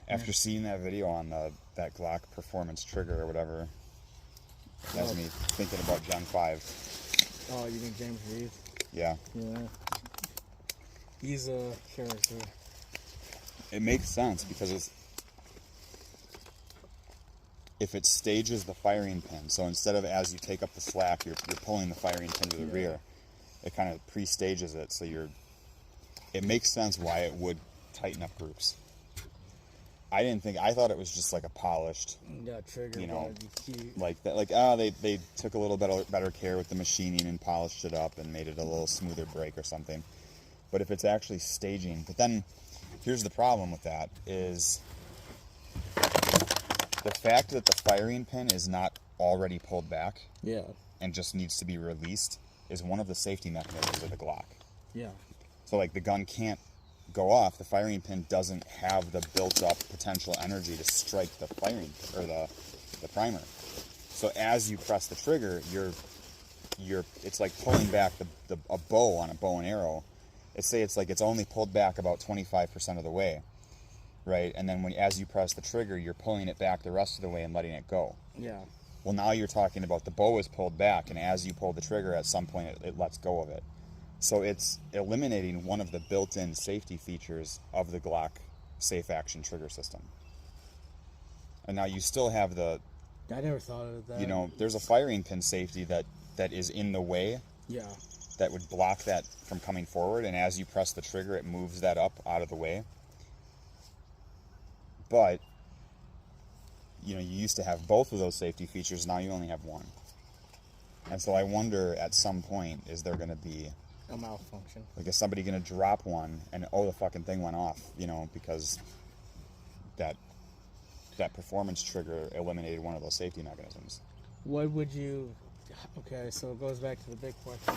After seeing that video on that Glock performance trigger or whatever, it has me thinking about Gen 5. Oh, you think James Reed? Yeah. Yeah. He's a character. It makes sense because if it stages the firing pin, so instead of as you take up the slack, you're pulling the firing pin to the rear, it kind of pre-stages it, so it makes sense why it would tighten up groups. I thought it was just like a polished, trigger, you know, cute. like that, they took a little better care with the machining and polished it up and made it a little smoother break or something. But if it's actually staging, but then here's the problem with that is the fact that the firing pin is not already pulled back, and just needs to be released, is one of the safety mechanisms of the Glock. Yeah. So like the gun can't go off, the firing pin doesn't have the built-up potential energy to strike the firing or the primer. So as you press the trigger, it's like pulling back a bow on a bow and arrow. It's only pulled back about 25% of the way, right? And then as you press the trigger, you're pulling it back the rest of the way and letting it go. Yeah. Well, now you're talking about the bow is pulled back, and as you pull the trigger, at some point it lets go of it. So it's eliminating one of the built-in safety features of the Glock safe action trigger system. And now you still have I never thought of that. You know, there's a firing pin safety that is in the way. Yeah. That would block that from coming forward, and as you press the trigger, it moves that up out of the way. But, you know, you used to have both of those safety features, now you only have one. And so I wonder, at some point, is there going to be a malfunction? Like, is somebody going to drop one and, the fucking thing went off, you know, because that performance trigger eliminated one of those safety mechanisms. What would you... Okay, so it goes back to the big question.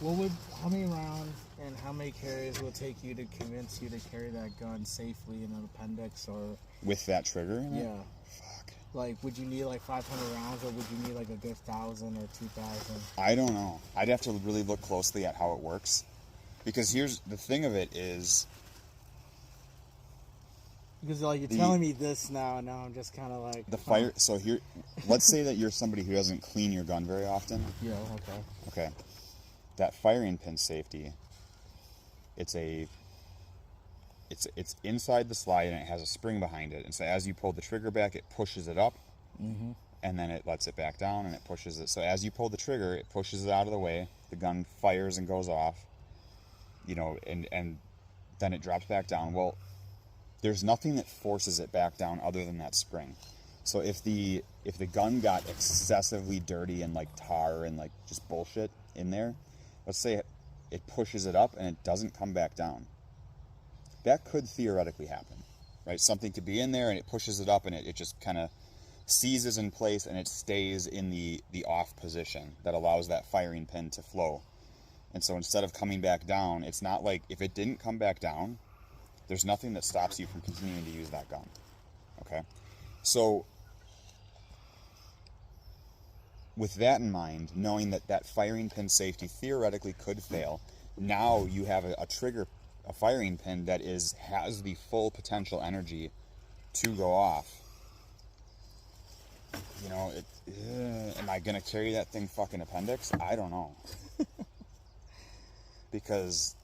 How many rounds and how many carries will it take you to convince you to carry that gun safely in an appendix or... With that trigger in it? Yeah. Fuck. Like, would you need like 500 rounds or would you need like a good 1,000 or 2,000? I don't know. I'd have to really look closely at how it works. Because here's the thing of it is... Because like you're telling me this now, and now I'm just kind of like... The fire... So here... Let's say that you're somebody who doesn't clean your gun very often. Yeah, okay. Okay. That firing pin safety, it's inside the slide and it has a spring behind it. And so as you pull the trigger back, it pushes it up, and then it lets it back down and it pushes it. So as you pull the trigger, it pushes it out of the way. The gun fires and goes off, you know, and then it drops back down. Well, there's nothing that forces it back down other than that spring. So if the gun got excessively dirty and like tar and like just bullshit in there, let's say it pushes it up and it doesn't come back down. That could theoretically happen, right? Something could be in there and it pushes it up and it just kind of seizes in place and it stays in the off position that allows that firing pin to flow. And so instead of coming back down, it's not like if it didn't come back down, there's nothing that stops you from continuing to use that gun, okay? So with that in mind, knowing that firing pin safety theoretically could fail, now you have a firing pin that has the full potential energy to go off. You know, am I gonna carry that thing fucking appendix? I don't know. Because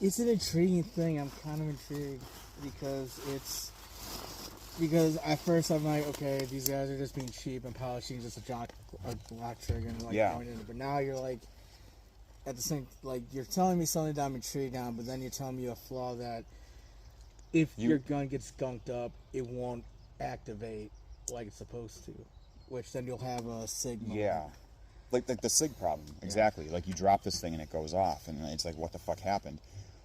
it's an intriguing thing. I'm kind of intrigued because at first I'm like, okay, these guys are just being cheap and polishing just a Glock trigger and like going in it. But now you're like, at the same, like you're telling me something that I'm intrigued on, but then you're telling me a flaw that if your gun gets gunked up, it won't activate like it's supposed to, which then you'll have a SIG moment. Yeah, like the SIG problem, exactly. Like you drop this thing and it goes off, and it's like, what the fuck happened?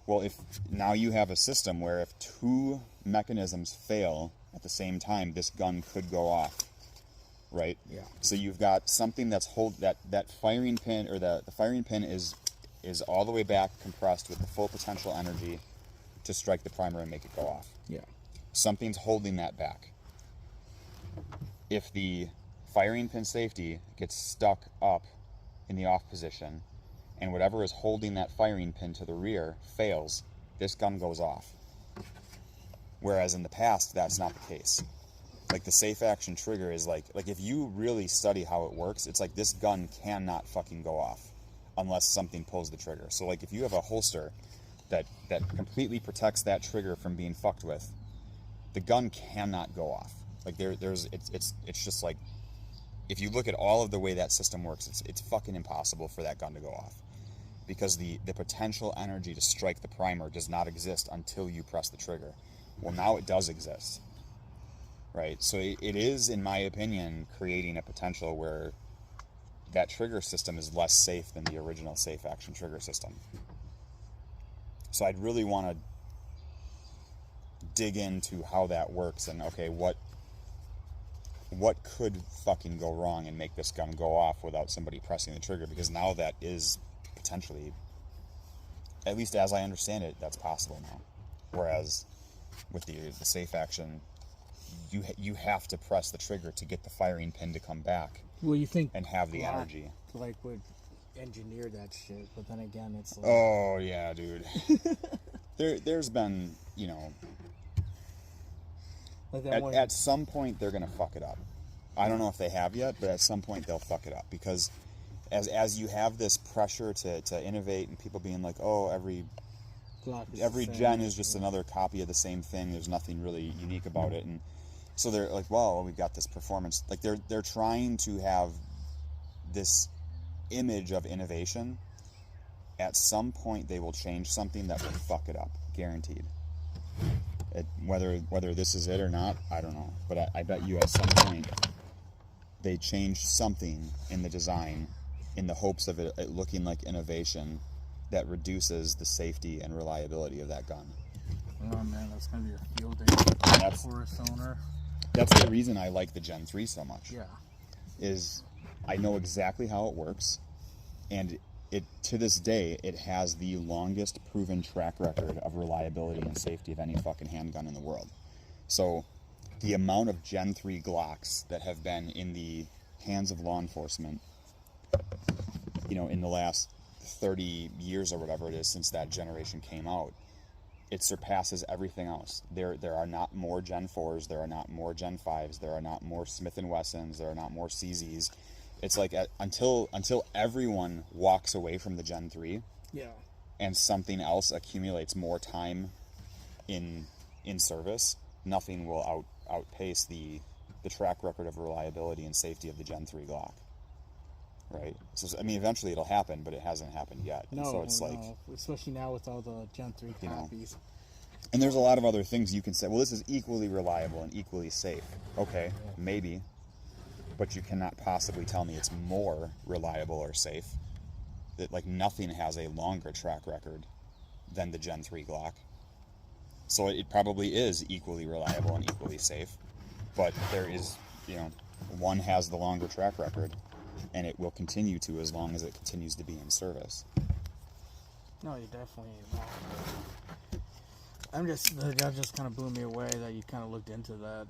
Well, if now you have a system where if two mechanisms fail at the same time, this gun could go off, right? Yeah. So you've got something that's that firing pin, or the firing pin is all the way back compressed with the full potential energy to strike the primer and make it go off. Yeah. Something's holding that back. If the firing pin safety gets stuck up in the off position, and whatever is holding that firing pin to the rear fails, this gun goes off. Whereas in the past, that's not the case. Like the safe action trigger is like if you really study how it works, it's like this gun cannot fucking go off unless something pulls the trigger. So like if you have a holster that completely protects that trigger from being fucked with, the gun cannot go off. Like it's just like, if you look at all of the way that system works, it's fucking impossible for that gun to go off, because the potential energy to strike the primer does not exist until you press the trigger. Well, now it does exist, right? So it is, in my opinion, creating a potential where that trigger system is less safe than the original safe action trigger system. So I'd really want to dig into how that works and, okay, what could fucking go wrong and make this gun go off without somebody pressing the trigger, because now that is potentially, at least as I understand it, that's possible now. Whereas with the safe action, you have to press the trigger to get the firing pin to come back. Well, you think and have the energy. Like would engineer that shit, but then again, it's like, oh yeah, dude. There's been, you know, like at some point they're gonna fuck it up. I don't know if they have yet, but at some point they'll fuck it up, because as you have this pressure to innovate, and people being like, oh, every gen is just another copy of the same thing, there's nothing really unique about it, and so they're like, well, we've got this performance, like they're trying to have this image of innovation. At some point they will change something that will fuck it up, guaranteed. Whether this is it or not, I don't know, but I bet you at some point they change something in the design in the hopes of it looking like innovation that reduces the safety and reliability of that gun. Oh man, that's gonna be a field day for a owner. That's the reason I like the Gen 3 so much. Yeah. Is I know exactly how it works, and it, to this day, it has the longest proven track record of reliability and safety of any fucking handgun in the world. So the amount of Gen 3 Glocks that have been in the hands of law enforcement, you know, in the last 30 years or whatever it is since that generation came out, it surpasses everything else. There are not more Gen 4s, there are not more Gen 5s, there are not more Smith & Wessons, there are not more CZs. It's like until everyone walks away from the Gen 3, yeah, and something else accumulates more time in service, nothing will outpace the track record of reliability and safety of the Gen 3 Glock. Right? So I mean, eventually it'll happen, but it hasn't happened yet. No, so it's like, especially now with all the Gen 3 copies. And there's a lot of other things you can say. Well, this is equally reliable and equally safe. Okay, yeah. Maybe. But you cannot possibly tell me it's more reliable or safe. That, like, nothing has a longer track record than the Gen 3 Glock. So it probably is equally reliable and equally safe. But there is, you know, one has the longer track record, and it will continue to as long as it continues to be in service. No, you definitely ain't wrong. That just kind of blew me away that you kind of looked into that.